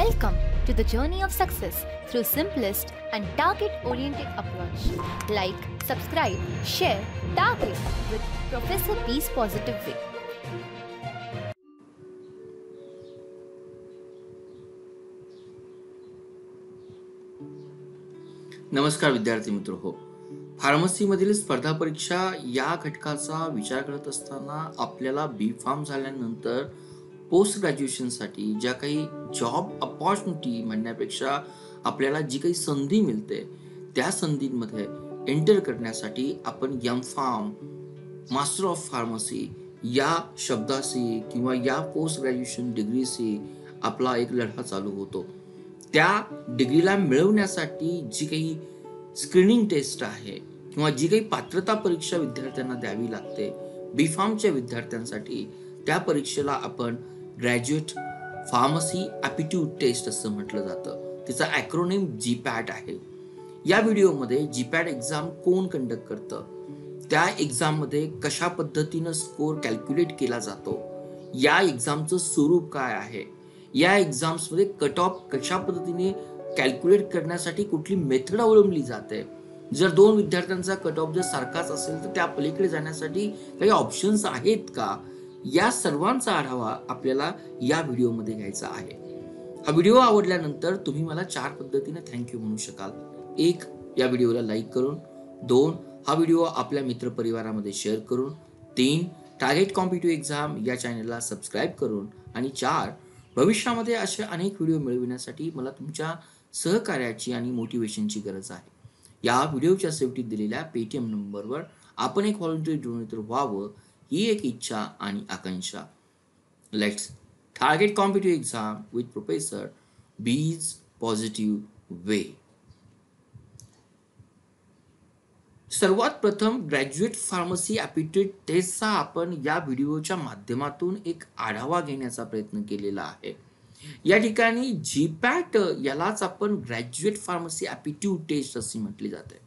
Welcome to the journey of success through simplest and target-oriented approach. Like, subscribe, share, target with Professor P's Positive Way. नमस्कार विद्यार्थी मित्र हो. फार्मसीमधील स्पर्धा परीक्षा या घटकाचा विचार करत असताना आपल्याला बी फार्म झाल्यानंतर पोस्ट ग्रॅज्युएशनसाठी ज्या काही जॉब अपॉर्च्युनिटी म्हणण्यापेक्षा आपल्याला जी काही संधी मिळते त्या संधींमध्ये एंटर करण्यासाठी आपण M pharm, master of pharmacy या शब्दाशी किंवा या पोस्ट ग्रॅज्युएशन डिग्रीशी आपला एक लढा चालू होतो. त्या डिग्रीला मिळवण्यासाठी जी काही स्क्रीनिंग टेस्ट आहे किंवा जी काही पात्रता परीक्षा विद्यार्थ्यांना द्यावी लागते बी फार्मच्या विद्यार्थ्यांसाठी, त्या परीक्षेला आपण ग्रॅज्युएट फार्मसी ॲप्टिट्यूड टेस्ट असं म्हटलं जातं. तिचा ॲक्रोनिम जीपॅट आहे. या व्हिडिओमध्ये जीपॅट एक्झाम कोण कंडक्ट करतं, त्या एक्झाममध्ये कशा पद्धतीनं स्कोर कॅल्क्युलेट केला जातो, या एक्झामचं स्वरूप काय आहे, या एक्झाम्समध्ये कट ऑफ कशा पद्धतीने कॅल्क्युलेट करण्यासाठी कुठली मेथड अवलंबली जाते, जर दोन विद्यार्थ्यांचा कट ऑफ जर सारखाच असेल तर त्या पलीकडे जाण्यासाठी काही ऑप्शन्स आहेत का, या सर्वांचा आढावा आपल्याला या व्हिडिओमध्ये घ्यायचा आहे. हा व्हिडिओ आवडल्यानंतर तुम्ही मला 4 पद्धतीने थँक्यू म्हणू शकाल. 1. या व्हिडिओला लाईक करून, 2. हा व्हिडिओ आपल्या मित्रपरिवारामध्ये शेअर करून, 3. टार्गेट कॉम्पिटिटिव्ह एक्झाम या चॅनलला सबस्क्राईब करून, आणि 4. भविष्यामध्ये असे अनेक व्हिडिओ मिळविण्यासाठी मला तुमच्या सहकार्याची आणि मोटिवेशनची गरज आहे. या व्हिडिओच्या शेवटी दिलेल्या पेटीएम नंबरवर आपण एक व्हॉलंटियर डोनेटर व्हावं ही एक इच्छा आणि आकांक्षा. Let's target competitive exam with professor बीज पॉझिटिव्ह वे. सर्वात प्रथम ग्रॅज्युएट फार्मसी ॲप्टिट्यूड टेस्टचा आपण या व्हिडिओच्या माध्यमातून एक आढावा घेण्याचा प्रयत्न केलेला आहे. या ठिकाणी जीपॅट यालाच आपण ग्रॅज्युएट फार्मसी ॲप्टिट्यूड टेस्ट असे म्हटले जाते.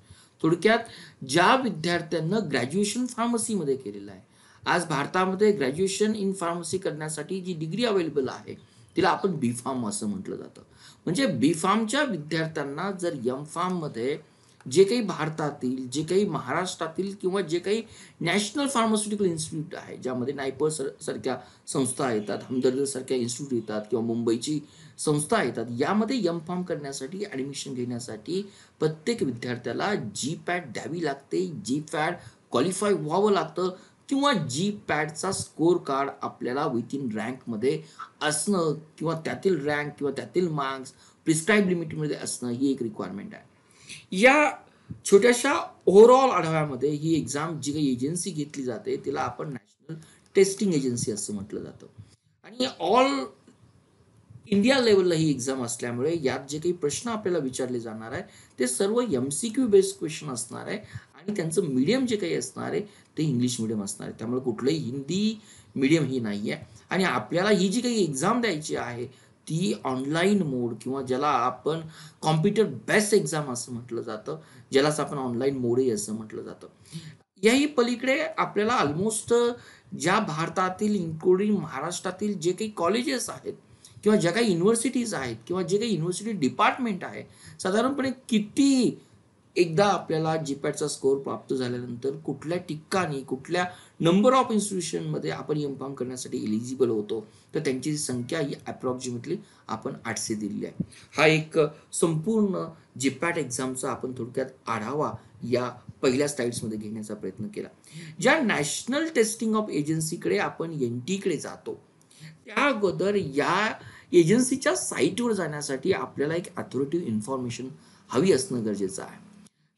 थोडक्यात ज्या विद्यार्थ्यांना ग्रॅज्युएशन फार्मसीमध्ये केलेलं आहे, आज भारतामध्ये ग्रॅज्युएशन इन फार्मसी करण्यासाठी जी डिग्री अवेलेबल आहे तिला आपण बी फार्म असं म्हटलं जातं. म्हणजे बी फार्मच्या विद्यार्थ्यांना जर एम फार्ममध्ये जे काही भारतातील, जे काही महाराष्ट्रातील किंवा जे काही नॅशनल फार्मास्युटिकल इन्स्टिट्यूट आहे, ज्यामध्ये नायपर सारख्या संस्था येतात, हमदर्द सारख्या इन्स्टिट्यूट येतात किंवा मुंबईची संस्था येतात, यामध्ये एम फार्म करण्यासाठी ॲडमिशन घेण्यासाठी प्रत्येक विद्यार्थ्याला जी पॅट द्यावी लागते, जी पॅट क्वालिफाय व्हावं लागतं किंवा जी पॅटचा स्कोर कार्ड आपल्याला विथिन रँकमध्ये असणं किंवा त्यातील रँक किंवा त्यातील मार्क्स प्रिस्क्राईब लिमिटमध्ये असणं ही एक रिक्वायरमेंट आहे. या छोट्याशा ओव्हरऑल आढाव्यामध्ये ही एक्झाम जी काही एजन्सी घेतली जाते तिला आपण नॅशनल टेस्टिंग एजन्सी असं म्हटलं जातं. आणि ऑल इंडिया लेवलला ही एक्झाम असल्यामुळे यात जे काही प्रश्न आपल्याला विचारले जाणार आहे ते सर्व MCQ बेस्ड क्वेश्चन असणार आहे आणि त्यांचं मीडियम जे काही असणार आहे ते इंग्लिश मीडियम असणार आहे. त्यामुळे कुठलंही हिंदी मीडियम ही नाही आहे. आणि आपल्याला ही जी काही एक्झाम द्यायची आहे ती ऑनलाईन मोड किंवा ज्याला आपण कॉम्प्युटर बेस्ड एक्झाम असं म्हटलं जातं, ज्यालाच आपण ऑनलाईन मोडही असं म्हटलं जातं. याही पलीकडे आपल्याला ऑलमोस्ट ज्या भारतातील इन्क्लुडिंग महाराष्ट्रातील जे काही कॉलेजेस आहेत किंवा ज्या काही युनिव्हर्सिटीज आहेत किंवा जे काही युनिव्हर्सिटी डिपार्टमेंट आहे, साधारणपणे किती एकदा आपल्याला जीपॅटचा स्कोअर प्राप्त झाल्यानंतर कुठल्या ठिकाणी कुठल्या नंबर ऑफ इन्स्टिट्यूशनमध्ये आपण एम फार्म करण्यासाठी एलिजिबल होतो, तर त्यांची संख्या ही अप्रॉक्सिमेटली आपण 800 दिलेली आहे. हा एक संपूर्ण जीपॅट एक्झामचा आपण थोडक्यात आढावा या पहिल्या स्लाइड्समध्ये घेण्याचा प्रयत्न केला. ज्या नॅशनल टेस्टिंग ऑफ एजन्सीकडे आपण NTकडे जातो त्या अगोदर या एजन्सीच्या साईटवर जाण्यासाठी आपल्याला एक अथॉरिटिव्ह इन्फॉर्मेशन हवी असणं गरजेचं आहे.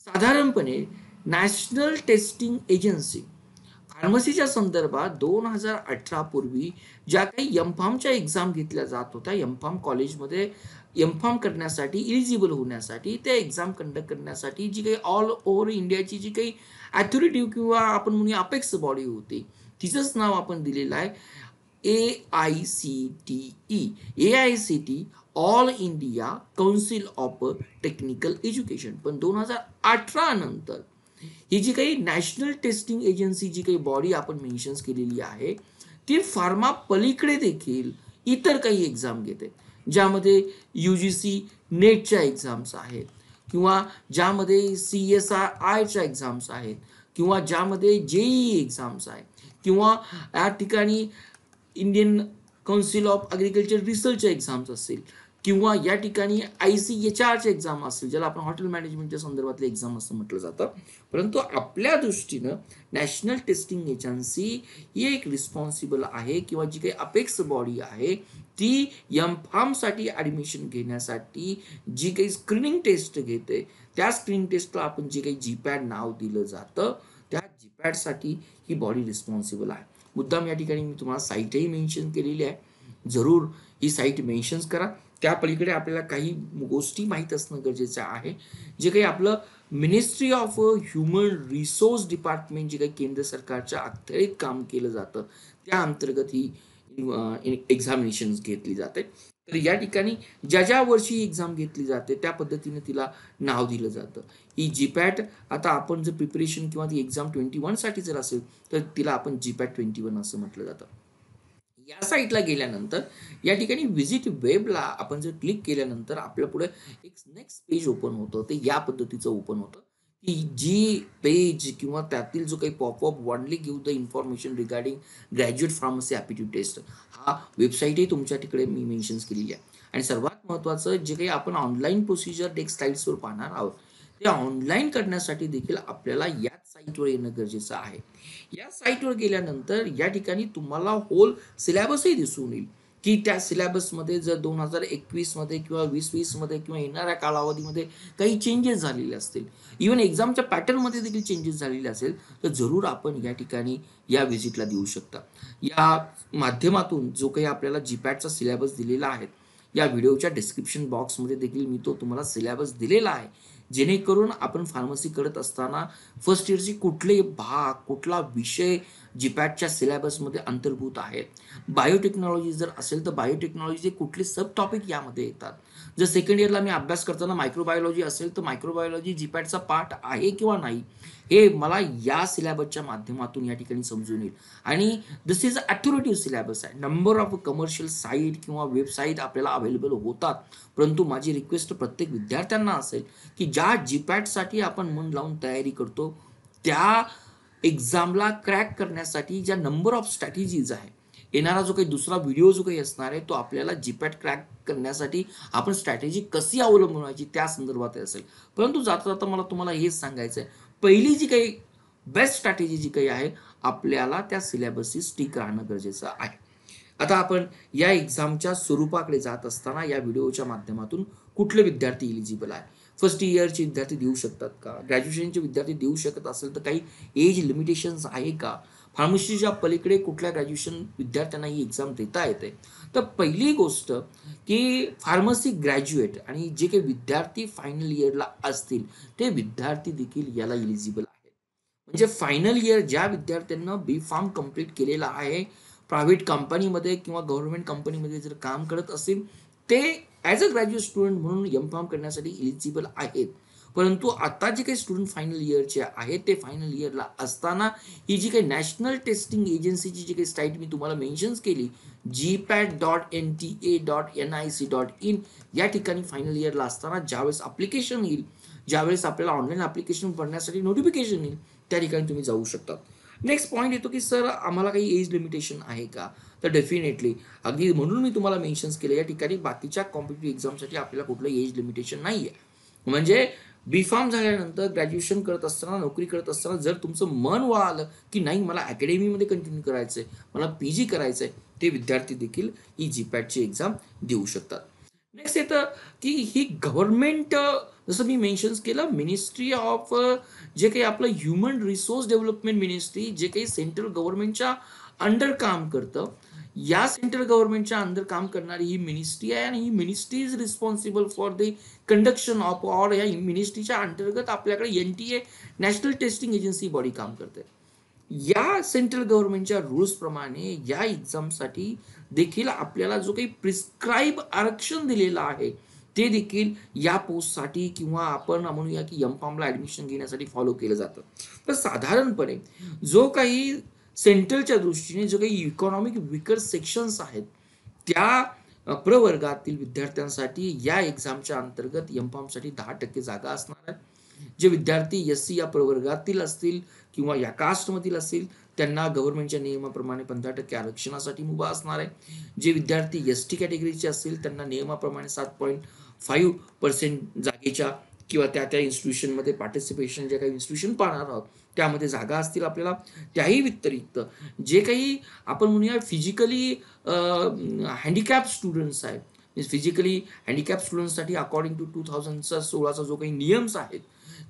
साधारणपणे नॅशनल टेस्टिंग एजन्सी फार्मसीच्या संदर्भात 2018 पूर्वी ज्या काही एम फार्मच्या एक्झाम घेतल्या जात होत्या, एम फार्म कॉलेजमध्ये एम फार्म करण्यासाठी इलिजिबल होण्यासाठी त्या एक्झाम कंडक्ट करण्यासाठी जी काही ऑल ओव्हर इंडियाची जी काही अथॉरिटिव्ह किंवा आपण म्हणूया अपेक्स बॉडी होती, तिचंच नाव आपण दिलेलं आहे AICTE. AICTE all India council of technical education. पण 2018 नंतर ही जी काही नॅशनल टेस्टिंग एजन्सी जी काही बॉडी आपण मेन्शन्स केलेली आहे ती फार्मा पलीकडे देखील इतर काही एक्झाम घेते. ज्यामध्ये UGC नेटच्या एक्झाम्स आहेत, किंवा ज्यामध्ये CSIRच्या एक्झाम्स आहेत, किंवा ज्यामध्ये JEE एक्झाम्स आहे, किंवा या ठिकाणी इंडियन काउन्सिल ऑफ ॲग्रिकल्चर रिसर्चच्या एक्झाम्स असेल, किंवा या ठिकाणी ICHRच्या एक्झाम असेल, ज्याला आपण हॉटेल मॅनेजमेंटच्या संदर्भातले एक्झाम असं म्हटलं जातं. परंतु आपल्या दृष्टीनं नॅशनल टेस्टिंग एजन्सी ही एक रिस्पॉन्सिबल आहे, किंवा जी काही अपेक्स बॉडी आहे ती MPharmसाठी ॲडमिशन घेण्यासाठी जी काही स्क्रीनिंग टेस्ट घेते, त्या स्क्रीनिंग टेस्टला आपण जे काही GPAT नाव दिलं जातं, त्या GPATसाठी ही बॉडी रिस्पॉन्सिबल आहे. मुद्दाम या ठिकाणी मी तुम्हाला साईटही मेन्शन केलेली आहे, जरूर ही साईट मेन्शन करा. त्या पलीकडे आपल्याला काही गोष्टी माहीत असणं गरजेचं आहे. जे काही आपलं ministry of human resource department जे काही केंद्र सरकारच्या अखत्यारीत काम केलं जातं, त्या अंतर्गत ही एक्झामिनेशन्स घेतली जाते. तर या ठिकाणी ज्या वर्षी ही एक्झाम घेतली जाते त्या पद्धतीने तिला नाव दिलं जातं. ही GPAT आता आपण जर प्रिपरेशन किंवा ती एक्झाम 21 साठी जर असेल तर तिला आपण GPAT 21 असं म्हटलं जातं. या साईटला गेल्यानंतर या ठिकाणी व्हिजिट वेबला आपण जर क्लिक केल्यानंतर आपल्या पुढे एक नेक्स्ट पेज ओपन होतं. ते या पद्धतीचं ओपन होतं की जी पेज किंवा त्यातील जो काही पॉपअप वॉन्टली give the information regarding graduate pharmacy aptitude test, हा वेबसाईटही तुमच्या तिकडे मी मेन्शन केलेली आहे. आणि सर्वात महत्त्वाचं जे काही आपण ऑनलाईन प्रोसिजर नेक्स्ट स्लाइड्सवर पाहणार आहोत ते ऑनलाईन करण्यासाठी देखील आपल्याला याच साईटवर येणं गरजेचं आहे. या साईटवर गेल्यानंतर या ठिकाणी तुम्हाला होल सिलेबसही दिसून येईल की त्या सिलेबसमध्ये जर 2021 मध्ये किंवा 2020 मध्ये किंवा येणाऱ्या कालावधीमध्ये काही चेंजेस झालेले असतील, इव्हन एक्झामच्या पॅटर्नमध्ये देखील चेंजेस झालेले असेल, तर जरूर आपण या ठिकाणी या व्हिजिटला देऊ शकता. या माध्यमातून जो काही आपल्याला GPATचा सिलेबस दिलेला आहे, या व्हिडिओच्या डिस्क्रिप्शन बॉक्समध्ये देखील मी तो तुम्हाला सिलेबस दिलेला आहे, जेणेकरून आपण फार्मसी करत असताना फर्स्ट इयरची कुठले भाग, कुठला विषय GPATच्या सिलेबसमध्ये अंतर्भूत आहे. बायोटेक्नॉलॉजी जर असेल तर बायोटेक्नॉलॉजीचे कुठले सब टॉपिक यामध्ये येतात. जर सेकंड इयरला मी अभ्यास करताना मायक्रोबायोलॉजी असेल तर मायक्रोबायोलॉजी GPATचा पार्ट आहे किंवा नाही, हे मला या सिलेबसच्या माध्यमातून या ठिकाणी समजून येईल. आणि दिस इज ॲक्युरेटिव्ह सिलेबस आहे. नंबर ऑफ कमर्शियल साईट किंवा वेबसाईट आपल्याला अवेलेबल होतात, परंतु माझी रिक्वेस्ट प्रत्येक विद्यार्थ्यांना असेल की ज्या GPATसाठी आपण मन लावून तयारी करतो, त्या एक्झामला क्रॅक करण्यासाठी ज्या नंबर ऑफ स्ट्रॅटेजीज आहे, येणारा जो काही दुसरा व्हिडिओ जो काही असणार आहे तो आपल्याला GPAT क्रॅक करण्यासाठी आपण स्ट्रॅटेजी कशी अवलंबवायची त्या संदर्भात असेल. परंतु जाता जाता मला तुम्हाला हेच सांगायचं आहे, पहिली जी काही बेस्ट स्ट्रॅटेजी जी काही आहे, आपल्याला त्या सिलेबसशी स्टिक राहणं गरजेचं आहे. आता आपण या एक्झामच्या स्वरूपाकडे जात असताना या व्हिडिओच्या माध्यमातून कुठले विद्यार्थी इलिजिबल आहे, फर्स्ट इयरचे विद्यार्थी देऊ शकतात का, ग्रॅज्युएशनचे विद्यार्थी देऊ शकत असेल तर काही एज लिमिटेशन्स आहे का, फार्मसीच्या पलीकडे कुठल्या ग्रॅज्युएशन विद्यार्थ्यांना ही एक्झाम देता येते. तर पहिली गोष्ट की फार्मसी ग्रॅज्युएट आणि जे काही विद्यार्थी फायनल इयरला असतील ते विद्यार्थी देखील याला इलिजिबल आहेत. म्हणजे फायनल इयर ज्या विद्यार्थ्यांना B.Pharm कंप्लीट केलेला आहे, प्रायव्हेट कंपनीमध्ये किंवा गव्हर्नमेंट कंपनीमध्ये जर काम करत असेल, ते ॲज अ ग्रॅज्युएट स्टुडंट म्हणून M.Pharm करण्यासाठी इलिजिबल आहेत. परंतु आता जे काही स्टुडंट फायनल इयरचे आहेत ते फायनल इयरला असताना ही जी काही नॅशनल टेस्टिंग एजन्सीची जी काही साईट मी तुम्हाला मेन्शन केली, gpat.nta.nic.in, या ठिकाणी फायनल इयरला असताना ज्यावेळेस अप्लिकेशन येईल, ज्यावेळेस आपल्याला ऑनलाईन अप्लिकेशन भरण्यासाठी नोटिफिकेशन येईल, त्या ठिकाणी तुम्ही जाऊ शकता. नेक्स्ट पॉईंट येतो की सर आम्हाला काही एज लिमिटेशन आहे का, तर डेफिनेटली अगदी म्हणून मी तुम्हाला मेन्शन केलं, या ठिकाणी बाकीच्या कॉम्पिटिटिव्ह एक्झामसाठी आपल्याला कुठलं एज लिमिटेशन नाही आहे. म्हणजे B.Pharm झाल्यानंतर ग्रॅज्युएशन करत असताना, नोकरी करत असताना जर तुमचं मन वळालं की नाही मला अकॅडमीमध्ये कंटिन्यू करायचं आहे, मला PG करायचं आहे, ते विद्यार्थी देखील ही GPATची एक्झाम देऊ शकतात. नेक्स्ट येतं की ही गव्हर्नमेंट, जसं मी मेन्शन केलं, मिनिस्ट्री ऑफ जे काही आपलं ह्युमन रिसोर्स डेव्हलपमेंट मिनिस्ट्री, जे काही सेंट्रल गव्हर्नमेंटच्या अंडर काम करतं, या सेंट्रल गव्हर्नमेंटच्या अंडर काम करणारी ही मिनिस्ट्री आहे. आणि ही ministry is responsible for the conduction of all. या मिनिस्ट्रीच्या अंतर्गत आपल्याकडे NTA national testing agency body काम करते. या सेंट्रल गव्हर्नमेंटच्या रूल्स प्रमाणे या एक्झामसाठी देखील आपल्याला जो काही प्रिस्क्राईब आरक्षण दिलेलं आहे ते देखील या पोस्टसाठी किंवा आपण म्हणूया की M.Pharmला ॲडमिशन घेण्यासाठी फॉलो केलं जातं. तर साधारणपणे जो काही सेंट्रलच्या दृष्टीने जो काही इकॉनॉमिक विकर सेक्शन्स आहेत त्या प्रवर्गातील विद्यार्थ्यांसाठी या एक्झामच्या अंतर्गत एमफॉर्मसाठी 10% जागा असणार आहे. जे विद्यार्थी SC या प्रवर्गातील असतील किंवा या कास्टमधील असतील त्यांना गव्हर्नमेंटच्या नियमाप्रमाणे 15% आरक्षणासाठी मुभा असणार आहे. जे विद्यार्थी ST कॅटेगरीचे असतील त्यांना नियमाप्रमाणे 7.5% जागेच्या किंवा त्या इन्स्टिट्यूशनमध्ये पार्टिसिपेशन जे काही इन्स्टिट्यूशन पाहणार आहोत त्यामध्ये जागा असतील आपल्याला. त्याही व्यतिरिक्त जे काही आपण म्हणूया फिजिकली हँडिकॅप स्टुडंट्स आहेत, फिजिकली हँडिकॅप स्टुडंट्ससाठी अकॉर्डिंग टू 2016चा जो काही नियम्स आहेत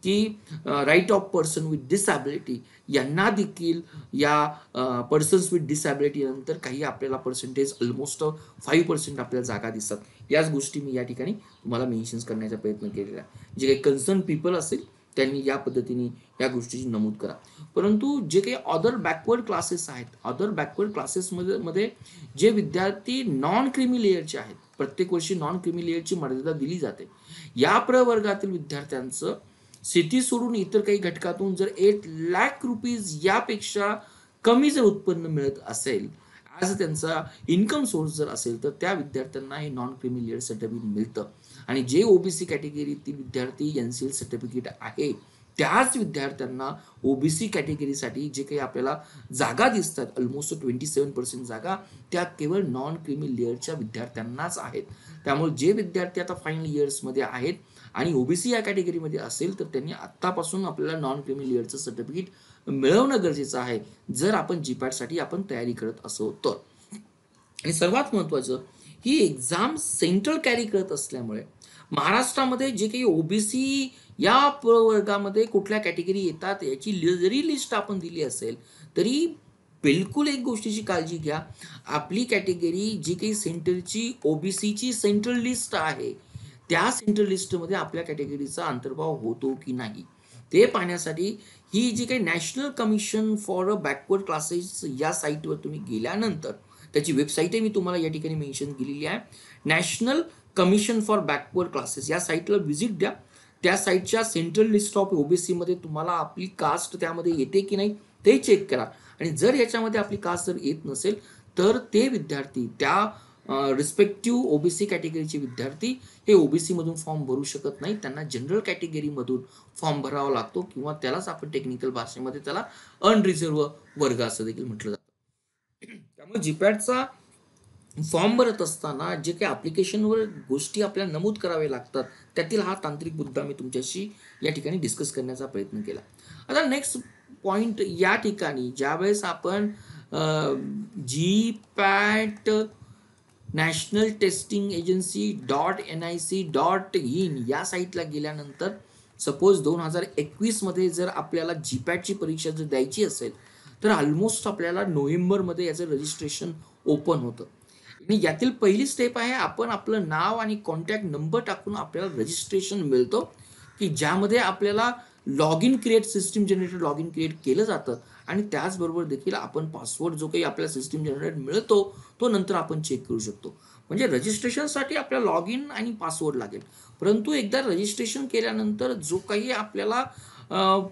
की right of person with disability यांना देखील या पर्सन्स विथ डिसॅबिलिटी नंतर काही आपल्याला पर्सेंटेज ऑलमोस्ट 5% आपल्याला जागा दिसतात. याच गोष्टी मी या ठिकाणी तुम्हाला मेन्शन करण्याचा प्रयत्न केलेला आहे. जे काही कन्सर्न पीपल असेल त्यांनी या पद्धतीने या गोष्टीची नमूद करा. परंतु जे काही अदर बॅकवर्ड क्लासेस आहेत, अदर बॅकवर्ड क्लासेसमध्ये जे विद्यार्थी नॉन क्रिमी लेअरचे आहेत, प्रत्येक वर्षी नॉन क्रिमी लेअरची मर्यादा दिली जाते. या प्रवर्गातील विद्यार्थ्यांचं सिटी सोडून इतर काही घटकातून जर 8 लाख रुपीज यापेक्षा कमी जर उत्पन्न मिळत असेल ॲज त्यांचा इन्कम सोर्स जर असेल तर त्या विद्यार्थ्यांना हे नॉन क्रिमी लेअर सर्टिफिकेट मिळतं. आणि जे OBC कॅटेगरीतील विद्यार्थी NCL सर्टिफिकेट आहे त्याच विद्यार्थ्यांना OBC कॅटेगरीसाठी जे काही आपल्याला जागा दिसतात ऑलमोस्ट 27% जागा त्या केवळ नॉन क्रिमी लेअरच्या विद्यार्थ्यांनाच आहेत. त्यामुळे जे विद्यार्थी आता फायनल इयर्समध्ये आहेत आणि OBC या कॅटेगरीमध्ये असेल तर त्यांनी आत्तापासून आपल्याला नॉन क्रिमी लेअरचं सर्टिफिकेट मिळवणं गरजेचं आहे जर आपण GPAT आपण तयारी करत असो तर. आणि सर्वात महत्त्वाचं ही एक्झाम सेंट्रल कॅरी करत असल्यामुळे महाराष्ट्रामध्ये जे काही OBC या प्रवर्गामध्ये कुठल्या कॅटेगरी येतात याची जरी लिस्ट आपण दिली असेल तरी बिलकुल एक गोष्टीची काळजी घ्या, आपली कॅटेगरी जी काही सेंट्रलची OBCची सेंट्रल लिस्ट आहे त्या सेंट्रल लिस्टमध्ये आपल्या कॅटेगरीचा अंतर्भाव होतो की नाही ते पाहण्यासाठी ही जी काही national commission for backward classes या साईटवर तुम्ही गेल्यानंतर त्याची वेबसाईटही मी तुम्हाला या ठिकाणी मेन्शन केलेली आहे. National commission for backward classes या साईटला व्हिजिट द्या. त्या साईटच्या सेंट्रल लिस्ट ऑफ OBC मध्ये तुम्हाला आपली कास्ट त्यामध्ये येते की नाही ते चेक करा. आणि जर याच्यामध्ये आपली कास्ट जर येत नसेल तर ते विद्यार्थी त्या रिस्पेक्टिव्ह OBC कॅटेगरीचे विद्यार्थी हे OBC मधून फॉर्म भरू शकत नाही. त्यांना जनरल कॅटेगरीमधून फॉर्म भरावा लागतो किंवा त्यालाच आपण टेक्निकल भाषेमध्ये त्याला अनरिझर्व वर्ग असं देखील म्हटलं जातं. त्यामुळे GPATचा फॉर्म भरत असताना जे काही ॲप्लिकेशनवर गोष्टी आपल्याला नमूद करावे लागतात त्यातील हा तांत्रिक मुद्दा मी तुमच्याशी या ठिकाणी डिस्कस करण्याचा प्रयत्न केला. आता नेक्स्ट पॉइंट या ठिकाणी ज्यावेळेस आपण GPAT national testing agency .nic.in या साईटला गेल्यानंतर सपोज 2021 मध्ये जर आपल्याला GPATची परीक्षा जर द्यायची असेल तर ऑलमोस्ट आपल्याला नोव्हेंबरमध्ये याचं रजिस्ट्रेशन ओपन होतं. आणि यातील पहिली स्टेप आहे आपण आपलं नाव आणि कॉन्टॅक्ट नंबर टाकून आपल्याला रजिस्ट्रेशन मिळतं की ज्यामध्ये आपल्याला log in create system generator log in create केलं जातं आणि त्याचबरोबर देखील आपण पासवर्ड जो काही आपल्याला सिस्टीम जनरेटर मिळतो तो नंतर आपण चेक करू शकतो. म्हणजे रजिस्ट्रेशनसाठी आपल्याला लॉग इन आणि पासवर्ड लागेल. परंतु एकदा रजिस्ट्रेशन केल्यानंतर जो काही आपल्याला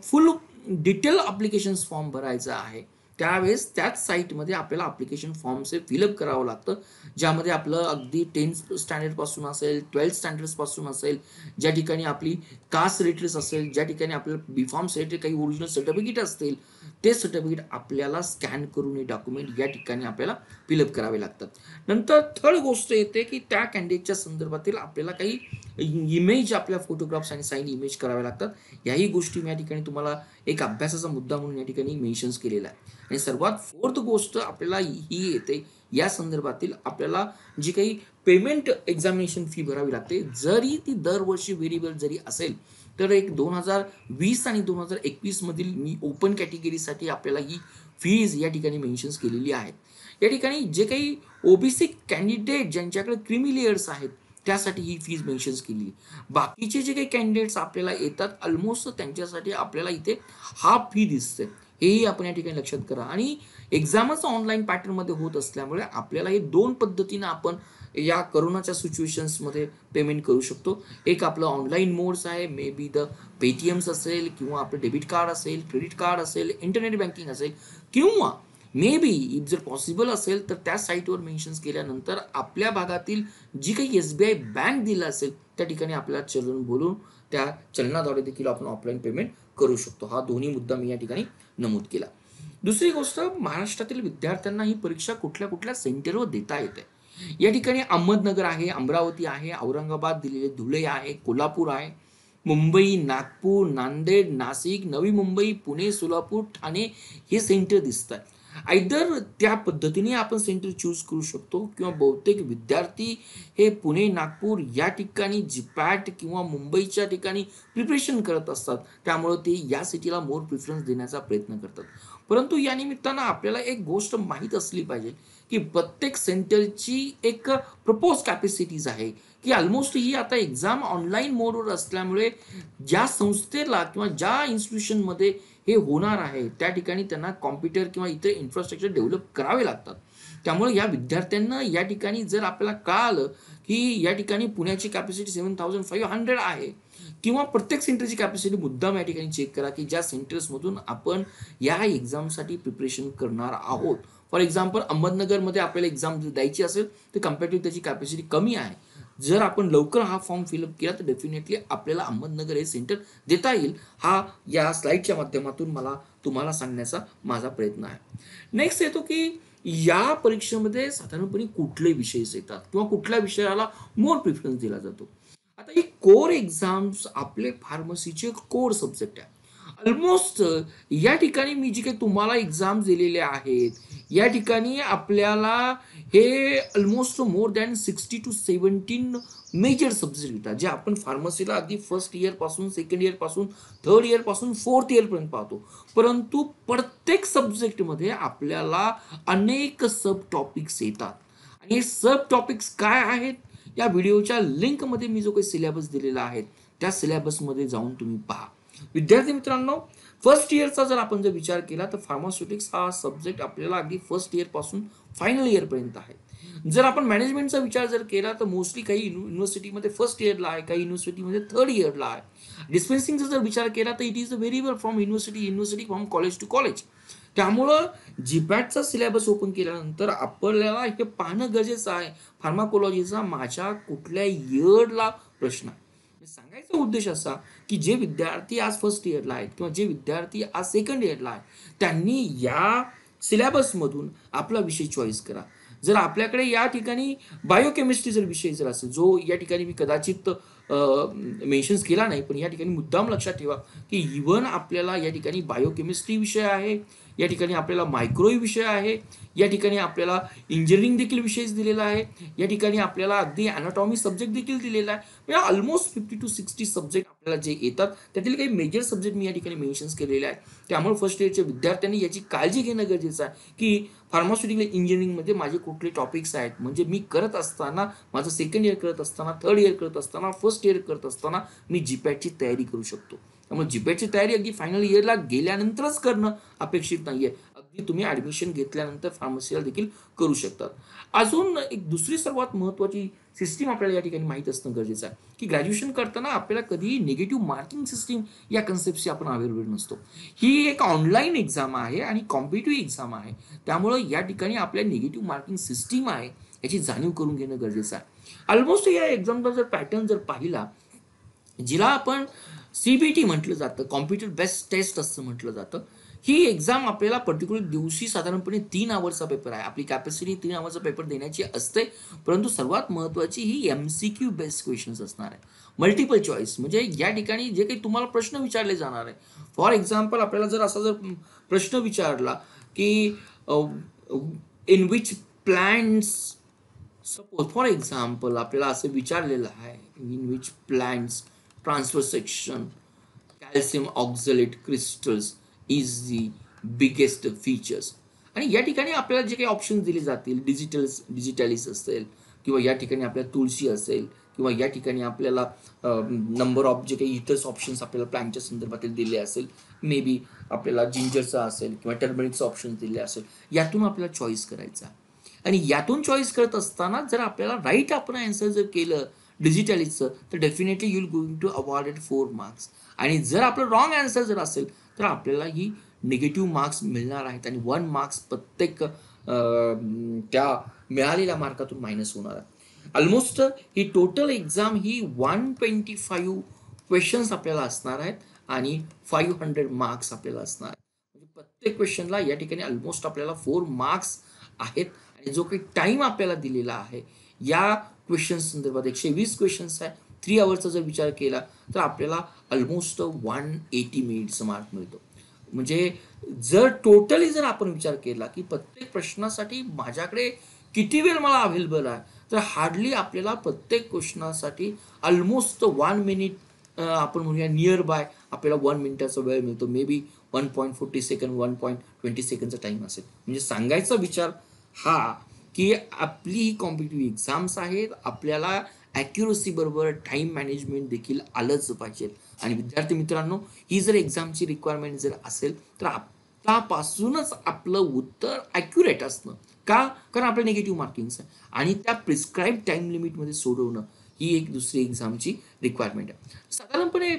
फुल डिटेल ॲप्लिकेशन फॉर्म भरायचा आहे त्यावेळेस त्याच साईटमध्ये आपल्याला ॲप्लिकेशन फॉर्मचे फिलअप करावं लागतं ज्यामध्ये आपलं अगदी 10th स्टँडर्डपासून असेल 12th स्टँडर्ड्सपासून असेल, ज्या ठिकाणी आपली कास्ट रेटरीस असेल, ज्या ठिकाणी आपल्याला B.Pharm रिलेटेड काही ओरिजिनल सर्टिफिकेट असतील ते सर्टिफिकेट आपल्याला स्कॅन करून हे डॉक्युमेंट या ठिकाणी आपल्याला फिलअप करावे लागतात. नंतर थर्ड गोष्ट येते की त्या कॅन्डिडेटच्या संदर्भातील आपल्याला काही इमेज आपल्या फोटोग्राफ्स आणि साईन इमेज करावे लागतात. याही गोष्टी मी या ठिकाणी तुम्हाला एक अभ्यासाचा मुद्दा म्हणून या ठिकाणी मेन्शन्स केलेला आहे. आणि सर्वात फोर्थ गोष्ट आपल्याला ही येते या संदर्भातील आपल्याला जी काही पेमेंट एक्झामिनेशन फी भरावी लागते जरी ती दरवर्षी व्हेरिएबल जरी असेल तर एक 2020 आणि 2021 मधील मी ओपन कॅटेगरीसाठी आपल्याला ही फीज या ठिकाणी मेन्शन्स केलेली आहे. या ठिकाणी जे काही OBC कॅन्डिडेट ज्यांच्याकडे क्रिमी लेयर्स आहेत त्यासाठी ही फीज मेन्शन्स केली. बाकीचे जे काही कॅन्डिडेट्स आपल्याला येतात ऑलमोस्ट त्यांच्यासाठी आपल्याला इथे हाफ फी दिसते. हेही आपण या ठिकाणी लक्षात करा. आणि एक्झामच ऑनलाईन पॅटर्नमध्ये होत असल्यामुळे आपल्याला हे 2 पद्धतीनं आपण या करोनाच्या सिच्युएशन्समध्ये पेमेंट करू शकतो. एक आपलं ऑनलाईन मोड्स आहे, मे बी द पेटीएम्स असेल किंवा आपलं डेबिट कार्ड असेल, क्रेडिट कार्ड असेल, इंटरनेट बँकिंग असेल किंवा मे बी इफ जर पॉसिबल असेल तर त्या साईटवर मेन्शन्स केल्यानंतर आपल्या भागातील जी काही SBI बँक दिलं असेल त्या ठिकाणी आपल्याला चलन बोलून त्या चलनाद्वारे देखील आपण ऑफलाईन पेमेंट करू शकतो. हा दोन्ही मुद्दा मी या ठिकाणी नमूद केला. दुसरी गोष्ट, महाराष्ट्रातील विद्यार्थ्यांना ही परीक्षा कुठल्या कुठल्या सेंटरवर देता येते. या ठिकाणी अहमदनगर आहे, अमरावती आहे, औरंगाबाद दिलेले, धुळे आहे, कोल्हापूर आहे, मुंबई, नागपूर, नांदेड, नाशिक, नवी मुंबई, पुणे, सोलापूर, ठाणे हे सेंटर दिसतात. आयदर त्या पद्धतीने आपण सेंटर चूज करू शकतो किंवा बहुतेक विद्यार्थी हे पुणे, नागपूर या ठिकाणी जीपॅट किंवा मुंबईच्या ठिकाणी प्रिपरेशन करत असतात, त्यामुळे ते या सिटीला मोर प्रिफरन्स देण्याचा प्रयत्न करतात. परंतु या निमित्तानं आपल्याला एक गोष्ट माहीत असली पाहिजे की प्रत्येक सेंटरची एक प्रपोज कॅपॅसिटीज आहे की ऑलमोस्ट ही आता एक्झाम ऑनलाईन मोडवर असल्यामुळे ज्या संस्थेला किंवा ज्या इन्स्टिट्यूशनमध्ये हे होणार आहे त्या ठिकाणी त्यांना कॉम्प्युटर किंवा इतर इन्फ्रास्ट्रक्चर डेव्हलप करावे लागतात. त्यामुळे या विद्यार्थ्यांना या ठिकाणी जर आपल्याला कळालं की या ठिकाणी पुण्याची कॅपॅसिटी 7500 आहे किंवा प्रत्येक सेंटरची कॅपॅसिटी मुद्दाम या ठिकाणी चेक करा की ज्या सेंटर्समधून आपण या एक्झामसाठी प्रिपरेशन करणार आहोत. फॉर एक्झाम्पल अहमदनगरमध्ये आपल्याला एक्झाम द्यायची असेल तर कम्पॅरेटिव्ह त्याची कॅपॅसिटी कमी आहे. जर आपण लवकर हा फॉर्म फिलअप केला तर डेफिनेटली आपल्याला अहमदनगर हे सेंटर देता येईल. हा या स्लाइडच्या माध्यमातून मला तुम्हाला सांगण्याचा माझा प्रयत्न आहे. नेक्स्ट येतो की या परीक्षेमध्ये साधारणपणे कुठले विषय येतात किंवा कुठल्या विषयाला मोर प्रिफरन्स दिला जातो. आता ही कोर एक्झाम्स आपले फार्मसीचे कोर सब्जेक्ट आहे. ऑलमोस्ट या ठिकाणी मी जे काही तुम्हाला एक्झाम्स दिलेले आहेत या ठिकाणी आपल्याला हे almost more than 60 to 17 major subject येतात, जे आपण फार्मसीला अगदी फर्स्ट इयर पासून, सेकंड इयर पासून, थर्ड इयर पासून, फोर्थ इयर पर्यंत पाहतो. परंतु प्रत्येक सब्जेक्टमध्ये आपल्याला अनेक सब टॉपिक्स येतात आणि हे सब टॉपिक्स काय आहेत या व्हिडिओच्या लिंकमध्ये मी जो काही सिलेबस दिलेला आहे त्या सिलेबसमध्ये जाऊन तुम्ही पहा. विद्यार्थी मित्रांनो, फर्स्ट इयरचा जर आपण जर विचार केला तर फार्मास्युटिक्स हा सब्जेक्ट आपल्याला अगदी फर्स्ट इयर पासून फायनल इयर पर्यंत आहे. जर आपण मॅनेजमेंटचा विचार जर केला तर मोस्टली काही युनिव्हर्सिटीमध्ये फर्स्ट इयरला आहे, काही युनिव्हर्सिटीमध्ये थर्ड इयरला आहे. डिस्पेन्सिंगचा जर विचार केला तर it is a variable from university from college to college. त्यामुळं जीपॅटचा सिलेबस ओपन केल्यानंतर आपल्याला हे पाहणं गरजेचं आहे फार्माकोलॉजीचा माझ्या कुठल्या इयरला प्रश्न आहे. सांगायचा उद्देश असा की जे विद्यार्थी आज फर्स्ट इयरला आहेत किंवा जे विद्यार्थी आज सेकंड इयरला आहेत त्यांनी या सिलेबसमधून आपला विषय चॉईस करा. जर आपल्याकडे या ठिकाणी बायोकेमिस्ट्री जर विषय जर असेल, जो या ठिकाणी मी कदाचित मेन्शन्स केला नाही, पण या ठिकाणी मुद्दाम लक्षात ठेवा की इव्हन आपल्याला या ठिकाणी बायोकेमिस्ट्री विषय आहे, या ठिकाणी आपल्याला मायक्रोवेव्ह विषय आहे, या ठिकाणी आपल्याला इंजिनिअरिंग देखील विषय दिलेला आहे, या ठिकाणी आपल्याला अगदी अॅनाटॉमी सब्जेक्ट देखील दिलेला आहे. म्हणजे ऑलमोस्ट 50 to 60 सब्जेक्ट आपल्याला जे येतात त्यातील काही मेजर सब्जेक्ट मी या ठिकाणी मेन्शन्स केलेले आहेत. त्यामुळे फर्स्ट इयरच्या विद्यार्थ्यांनी याची काळजी घेणं गरजेचं आहे की फार्मास्युटिकल इंजिनिअरिंगमध्ये माझे कुठले टॉपिक्स आहेत, म्हणजे मी करत असताना, माझं सेकंड इयर करत असताना, थर्ड इयर करत असताना, फर्स्ट इयर करत असताना मी जीपॅटची तयारी करू शकतो. त्यामुळे जीपॅटची तयारी अगदी फायनल इयरला गेल्यानंतरच करणं अपेक्षित नाहीये, अगदी तुम्ही ऍडमिशन घेतल्यानंतर फार्मसीला देखील करू शकतात. अजून एक दुसरी सर्वात महत्त्वाची सिस्टीम आपल्याला या ठिकाणी माहीत असणं गरजेचं आहे की ग्रॅज्युएशन करताना आपल्याला कधीही निगेटिव्ह मार्किंग सिस्टीम या कन्सेप्टची आपण अवेअर नसतो. ही एक ऑनलाईन एक्झाम आहे आणि कॉम्पिटिटिव्ह एक्झाम आहे, त्यामुळं या ठिकाणी आपल्या निगेटिव्ह मार्किंग सिस्टीम आहे याची जाणीव करून घेणं गरजेचं आहे. ऑलमोस्ट या एक्झामचा जर पॅटर्न जर पाहिला, जिला आपण CBT म्हटलं जातं, कॉम्प्युटर बेस्ड टेस्ट असं म्हटलं जातं, ही एक्झाम आपल्याला पर्टिक्युलर दिवशी साधारणपणे 3 आवर्सचा पेपर आहे. आपली कॅपॅसिटी 3 आवर्सचा पेपर देण्याची असते, परंतु सर्वात महत्त्वाची ही MCQ बेस्ड क्वेश्चन्स असणार आहे. मल्टिपल चॉईस म्हणजे या ठिकाणी जे काही तुम्हाला प्रश्न विचारले जाणार आहे. फॉर एक्झाम्पल आपल्याला जर असा जर प्रश्न विचारला की in which plants, suppose for example आपल्याला असं विचारलेलं आहे, in which plants transfer section calcium oxalate crystals is the biggest features, आणि या ठिकाणी आपल्याला जे काही ऑप्शन दिले जातील, डिजिटॅलिस असेल किंवा या ठिकाणी आपल्याला तुळशी असेल किंवा या ठिकाणी आपल्याला नंबर ऑफ जे काही इतर ऑप्शन्स आपल्याला प्लॅनच्या संदर्भातील दिले असेल, मे बी आपल्याला जिंजरचा असेल किंवा टर्मरिकचा ऑप्शन दिले असेल, यातून आपल्याला चॉईस करायचा. आणि यातून चॉईस करत असताना जर आपल्याला राईट आपण आन्सर जर केलं डिजिटॅलिसचं तर definitely you will going to awarded 4 marks, आणि जर आपलं रॉंग आन्सर जर असेल तर आपल्याला ही निगेटिव्ह मार्क्स मिळणार आहेत आणि 1 मार्क्स प्रत्येक त्या मिळालेल्या मार्कातून मायनस होणार आहे. ऑलमोस्ट ही टोटल एक्झाम ही 125 क्वेश्चन्स आपल्याला असणार आहेत आणि 500 मार्क्स आपल्याला असणार आहेत. म्हणजे प्रत्येक क्वेश्चनला या ठिकाणी ऑलमोस्ट आपल्याला 4 मार्क्स आहेत आणि जो काही टाइम आपल्याला दिलेला आहे या क्वेश्चन्स संदर्भात 120 क्वेश्चन्स आहे. 3 आवर्सचा जर विचार केला तर आपल्याला ऑलमोस्ट 180 मिनिट्स मार्क मिळतो. म्हणजे जर टोटली जर आपण विचार केला की प्रत्येक प्रश्नासाठी माझ्याकडे किती वेळ मला अवेलेबल आहे, तर हार्डली आपल्याला प्रत्येक क्वेश्चनासाठी ऑलमोस्ट 1 मिनिट आपण म्हणूया नियर बाय आपल्याला 1 मिनिटाचा वेळ मिळतो. मे बी 1.40 सेकंड 1.20 सेकंडचा टाइम असेल. म्हणजे सांगायचा विचार हा की आपली ही कॉम्पिटिटिव्ह एक्झाम्स आहेत, आपल्याला ॲक्युरसी बरोबर टाइम मॅनेजमेंट देखील आलंच पाहिजे. आणि विद्यार्थी मित्रांनो, ही जर एक्झामची रिक्वायरमेंट जर असेल तर आतापासूनच आपलं उत्तर ॲक्युरेट असणं. का? कारण आपलं निगेटिव्ह मार्किंग्स आहे आणि त्या प्रिस्क्राईब टाइम लिमिटमध्ये सोडवणं ही एक दुसरी एक्झामची रिक्वायरमेंट आहे. साधारणपणे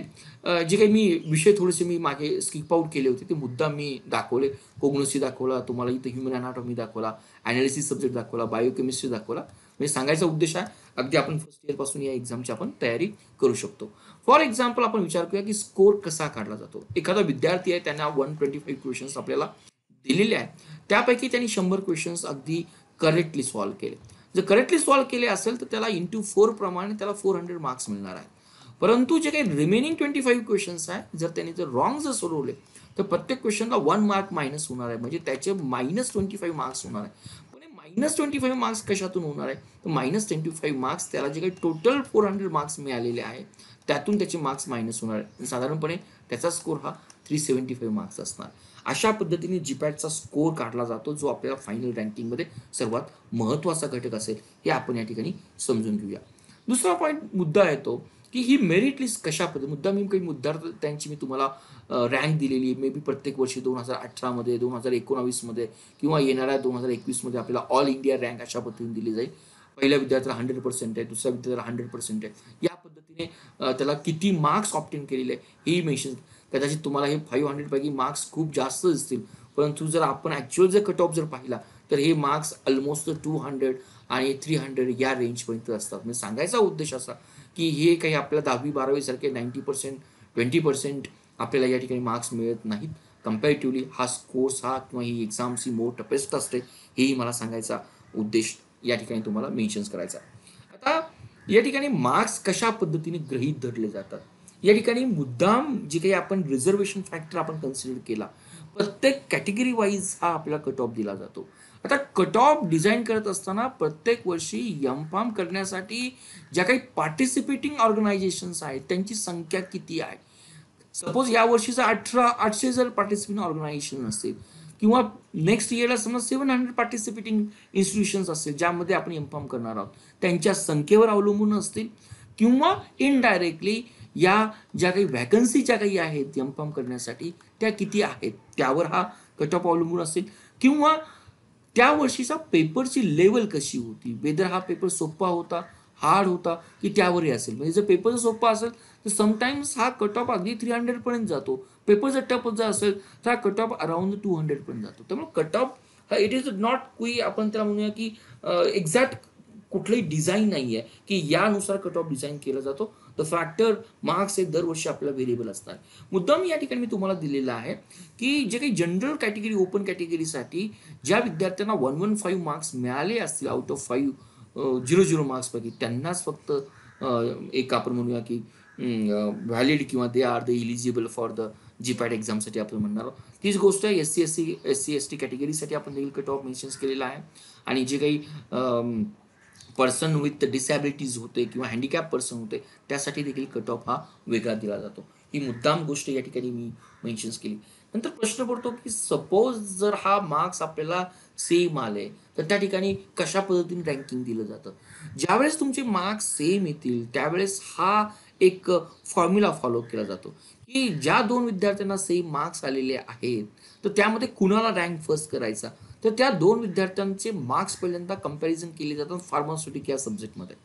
जे काही मी विषय थोडेसे मी मागे स्किप आउट केले होते ते मुद्दा मी दाखवले. कोग्नोसी दाखवला, तुम्हाला इथं ह्युमन अनाटॉमी दाखवला, ॲनालिसिस सब्जेक्ट दाखवला, बायोकेमिस्ट्री दाखवला. म्हणजे सांगायचा उद्देश आहे अगदी आपण फर्स्ट इयरपासून या एक्झामची आपण तयारी करू शकतो. फॉर एक्झाम्पल आपण विचार करूया की स्कोर कसा काढला जातो. एखादा विद्यार्थी आहे, त्यांना 125 क्वेश्चन्स आपल्याला दिलेले आहेत, त्यापैकी त्यांनी 100 क्वेश्चन्स अगदी करेक्टली सॉल्व्ह केले. जर करेक्टली सॉल्व्ह केले असेल तर त्याला इंटू 4 प्रमाणे त्याला 400 मार्क्स मिळणार आहेत. परंतु जे काही रिमेनिंग 25 क्वेश्चन्स आहेत, जर त्यांनी जर रॉंग जर सोडवले तर प्रत्येक क्वेश्चनला 1 मार्क मायनस होणार आहे. म्हणजे त्याचे -25 मार्क्स होणार आहे. पण -25 मार्क्स कशातून होणार आहे, तर -25 मार्क्स त्याला जे काही टोटल 400 मार्क्स मिळालेले आहेत त्यातून त्याचे मार्क्स मायनस होणार आहे. साधारणपणे त्याचा स्कोर हा 375 मार्क्स असणार. अशा पद्धतीने जीपॅटचा स्कोर काढला जातो, जो आपल्याला फायनल रँकिंगमध्ये सर्वात महत्त्वाचा घटक असेल हे आपण या ठिकाणी समजून घेऊया. दुसरा पॉईंट मुद्दा येतो की ही मेरिट लिस्ट कशा पद्धती मुद्दा मी काही मुद्दा त्यांची मी तुम्हाला रँक दिलेली मे बी प्रत्येक वर्षी 2018 मध्ये 2019 मध्ये किंवा येणाऱ्या 2021 मध्ये आपल्याला ऑल इंडिया रँक अशा पद्धतीने दिली जाईल. पहिल्या विद्यार्थ्याला 100% आहे, दुसऱ्या विद्यार्थ्याला 100% आहे. या पद्धतीने त्याला किती मार्क्स ऑप्टेन केलेले आहे हेही मेन्शन. कदाचित तुम्हाला हे 500 पैकी मार्क्स खूप जास्त दिसतील, परंतु जर आपण ॲक्च्युअल जर कट ऑफ जर पाहिला तर हे मार्क्स ऑलमोस्ट 200 आणि 300 या रेंजपर्यंत असतात. म्हणजे सांगायचा उद्देश असा की हे काही आपल्याला 10वी-12वी सारखे 90% 20% आपल्याला या ठिकाणी मार्क्स मिळत नाहीत. कम्पॅरेटिव्हली हा कोर्स हा किंवा ही एक्झाम्स ही मोर टफेस्ट असते, हेही मला सांगायचा उद्देश या ठिकाणी तुम्हाला मेन्शन्स करायचा. आता या ठिकाणी मार्क्स कशा पद्धतीने गृहीत धरले जातात, या ठिकाणी मुद्दाम जे काही आपण रिझर्वेशन फॅक्टर आपण कन्सिडर केला, प्रत्येक कॅटेगरी वाईज हा आपल्याला कट ऑफ दिला जातो. आता कट ऑफ डिझाईन करत असताना प्रत्येक वर्षी एम-फार्म करण्यासाठी ज्या काही पार्टिसिपेटिंग ऑर्गनायझेशन्स आहेत त्यांची संख्या किती आहे. सपोज या वर्षीचा 800 जर पार्टिसिपेटिंग ऑर्गनायझेशन असेल किंवा नेक्स्ट इयरला समजा 700 पार्टिसिपेटिंग इन्स्टिट्यूशन्स असतील ज्यामध्ये आपण एम-फार्म करणार आहोत, त्यांच्या संख्येवर अवलंबून असतील किंवा इनडायरेक्टली या ज्या काही व्हॅकन्सी ज्या काही आहेत एम-फार्म करण्यासाठी त्या किती आहेत त्यावर हा कट ऑफ अवलंबून असेल किंवा त्या वर्षीचा पेपरची लेवल कशी होती, वेदर हा पेपर सोपा होता, हार्ड होता की त्यावरही असेल. म्हणजे जर पेपर सोपा असेल तर समटाईम्स हा कट ऑफ अगदी 300 पर्यंत जातो. पेपर जर टफ जर असेल तर हा कट ऑफ अराउंड 200 पर्यंत जातो. त्यामुळे कट ऑफ हा इट इज नॉट की आपण त्याला म्हणूया की एक्झॅक्ट कुठलंही डिझाईन नाही आहे की यानुसार कट ऑफ डिझाईन केला जातो. द फॅक्टर मार्क्स हे दरवर्षी आपल्याला व्हेरिएबल असतात. मुद्दाम या ठिकाणी मी तुम्हाला दिलेला आहे की जे काही जनरल कॅटेगरी ओपन कॅटेगरीसाठी ज्या विद्यार्थ्यांना 115 मार्क्स मिळाले असतील आउट ऑफ 500 मार्क्सपैकी त्यांनाच फक्त एक आपण म्हणूया की व्हॅलिड किंवा they are the eligible for the GPAT एक्झामसाठी आपण म्हणणार आहोत. तीच गोष्ट आहे SC ST कॅटेगरीसाठी आपण देखील कट ऑफ मेन्शन्स केलेला आहे. आणि जे काही पर्सन विथ डिसॅबिलिटीज होते किंवा हँडिकॅप पर्सन होते त्यासाठी देखील कट ऑफ हा वेगळा दिला जातो. ही मुद्दाम गोष्ट या ठिकाणी मी मेन्शन्स केली. नंतर प्रश्न पडतो की सपोज जर हा मार्क्स आपल्याला सेम आले तर त्या ठिकाणी कशा पद्धतीने रँकिंग दिलं जातं. ज्यावेळेस तुमचे मार्क्स सेम येतील त्यावेळेस हा एक फॉर्म्युला फॉलो केला जातो की ज्या 2 विद्यार्थ्यांना सेम मार्क्स आलेले आहेत तर त्यामध्ये कुणाला रँक फर्स्ट करायचा, तर त्या 2 विद्यार्थ्यांचे मार्क्स पहिल्यांदा कंपॅरिझन केले जातात फार्मास्युटिक या सब्जेक्टमध्ये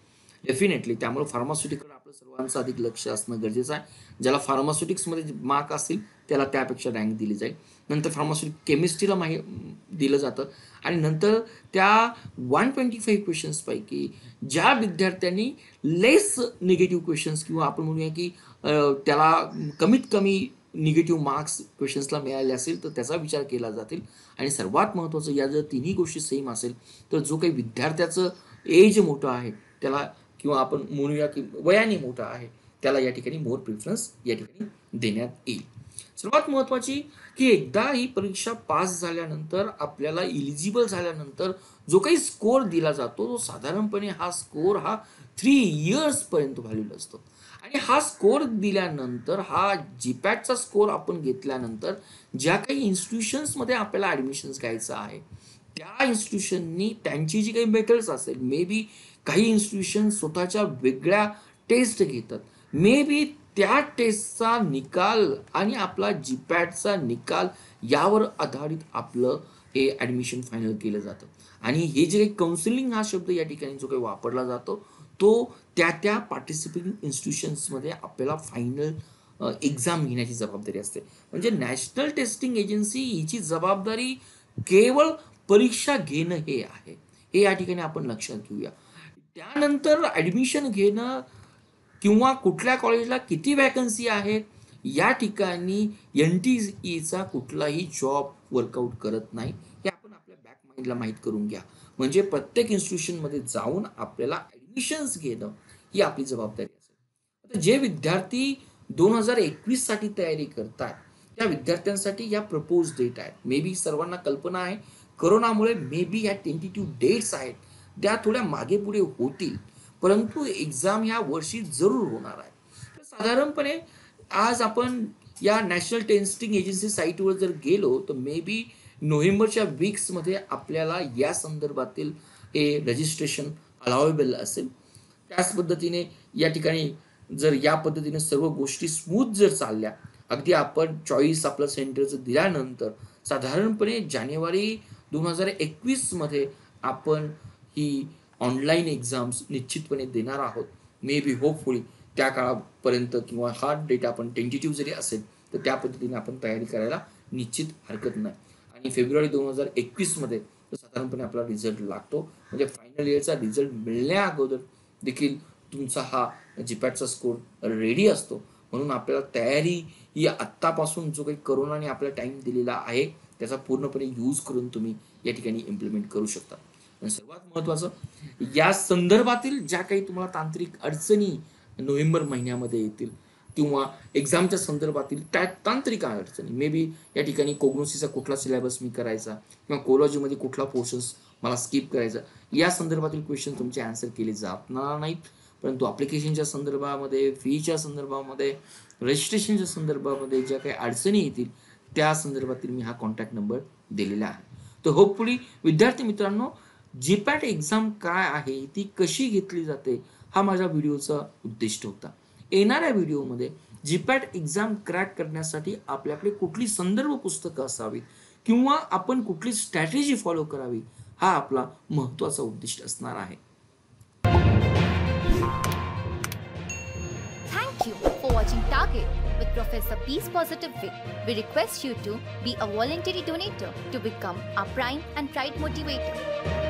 डेफिनेटली. त्यामुळे फार्मास्युटिकल आपलं सर्वांचं अधिक लक्ष असणं गरजेचं आहे. ज्याला फार्मास्युटिक्समध्ये मार्क असतील त्याला त्यापेक्षा रँक दिली जाईल. नंतर फार्मास्युटिक केमिस्ट्रीला दिलं जातं आणि नंतर त्या 125 क्वेश्चन्सपैकी ज्या विद्यार्थ्यांनी लेस निगेटिव्ह क्वेश्चन्स किंवा आपण म्हणूया की त्याला कमीत कमी निगेटिव्ह मार्क्स क्वेश्चन्सला मिळाले असेल तर त्याचा विचार केला जातील. आणि सर्वात महत्त्वाचं, या जर तिन्ही गोष्टी सेम असेल तर जो काही विद्यार्थ्याचं एज मोठं आहे त्याला किंवा आपण म्हणूया की वयाने मोठा आहे त्याला या ठिकाणी मोर प्रिफरन्स या ठिकाणी देण्यात येईल. सर्वात महत्त्वाची की एकदा ही परीक्षा पास झाल्यानंतर आपल्याला इलिजिबल झाल्यानंतर जो काही स्कोअर दिला जातो तो साधारणपणे हा स्कोअर हा 3 इयर्सपर्यंत व्हॅल्यूड असतो. आणि हा स्कोअर दिल्यानंतर हा जीपॅटचा स्कोअर आपण घेतल्यानंतर ज्या काही इन्स्टिट्यूशन्समध्ये आपल्याला ॲडमिशन्स घ्यायचं आहे त्या इन्स्टिट्यूशननी त्यांची जी काही मेथड्स असेल, मे बी काही इन्स्टिट्यूशन स्वतःच्या वेगळ्या टेस्ट घेतात, मे बी त्या टेस्टचा निकाल आणि आपला जीपॅटचा निकाल यावर आधारित आपलं हे ॲडमिशन फायनल केलं जातं. आणि हे जे काही काउन्सिलिंग हा शब्द या ठिकाणी जो काही वापरला जातो तो त्या पार्टिसिपेटिंग इन्स्टिट्यूशन्समध्ये आपल्याला फायनल एक्झाम घेण्याची जबाबदारी असते. म्हणजे नॅशनल टेस्टिंग एजन्सी हिची जबाबदारी केवळ परीक्षा घेणं हे आहे, हे या ठिकाणी आपण लक्षात घेऊया. त्यानंतर ॲडमिशन घेणं किंवा कुठल्या कॉलेजला किती वॅकन्सी आहेत या ठिकाणी NTEचा कुठलाही जॉब वर्कआउट करत नाही, हे आपण आपल्या बॅक माइंडला माहीत करून घ्या. म्हणजे प्रत्येक इन्स्टिट्यूशनमध्ये जाऊन आपल्याला ॲडमिशन्स घेणं ही आपली जबाबदारी असेल. आता जे विद्यार्थी 2021 साठी तयारी करतात त्या विद्यार्थ्यांसाठी या प्रपोज डेट आहेत. मे बी सर्वांना कल्पना आहे कोरोनामुळे मे बी या टेंटेटिव्ह डेट्स आहेत त्या थोड्या मागे पुढे होतील, परंतु एक्झाम ह्या वर्षी जरूर होणार आहे. तर साधारणपणे आज आपण या नॅशनल टेस्टिंग एजन्सी साईटवर जर गेलो तर मे बी नोव्हेंबरच्या वीक्समध्ये आपल्याला या संदर्भातील हे रजिस्ट्रेशन अलावेबल असेल. त्याच पद्धतीने या ठिकाणी जर या पद्धतीने सर्व गोष्टी स्मूथ जर चालल्या, अगदी आपण चॉईस आपलं सेंटरचं दिल्यानंतर साधारणपणे जानेवारी 2021 आपण ही ऑनलाईन एक्झाम्स निश्चितपणे देणार आहोत. मे बी होपफुली त्या काळापर्यंत किंवा हा डेटा आपण टेंटेटिव्ह जरी असेल तर त्या पद्धतीने आपण तयारी करायला निश्चित हरकत नाही. आणि फेब्रुवारी 2021 तर साधारणपणे आपला रिझल्ट लागतो. म्हणजे फायनल इयरचा रिझल्ट मिळण्या अगोदर देखील तुमचा हा जीपॅटचा स्कोर रेडी असतो. म्हणून आपल्याला तयारी ही आत्तापासून जो काही कोरोनाने आपल्याला टाईम दिलेला आहे त्याचा पूर्णपणे यूज करून तुम्ही या ठिकाणी इम्प्लिमेंट करू शकता. आणि सर्वात महत्त्वाचं, या संदर्भातील ज्या काही तुम्हाला तांत्रिक अडचणी नोव्हेंबर महिन्यामध्ये येतील किंवा एक्झामच्या संदर्भातील त्या तांत्रिक अडचणी, मे बी या ठिकाणी कोग्नोसीचा कुठला सिलेबस मी करायचा किंवा कोलॉजीमध्ये कुठला पोर्शन्स मला स्किप करायचा, या संदर्भातील क्वेश्चन तुमचे आन्सर केले जाणार नाहीत. परंतु ॲप्लिकेशनच्या संदर्भामध्ये, फीच्या संदर्भामध्ये, रजिस्ट्रेशनच्या संदर्भामध्ये ज्या काही अडचणी येतील त्या संदर्भातील मी हा कॉन्टॅक्ट नंबर दिलेला आहे. तर होपफुली विद्यार्थी मित्रांनो, जीपॅट एक्झाम काय आहे, ती कशी घेतली जाते, हा माझ्या व्हिडिओचा उद्दिष्ट होता. येणाऱ्या व्हिडिओमध्ये जीपॅट एक्झाम क्रॅक करण्यासाठी आपल्याकडे कुठली संदर्भ पुस्तकं असावीत किंवा आपण कुठली स्ट्रॅटेजी फॉलो करावी, हा आपला महत्त्वाचा उद्दिष्ट असणार आहे. Thank you for watching Target with Professor Peace Positive Vic. We request you to be a voluntary donator to become our prime and pride motivator.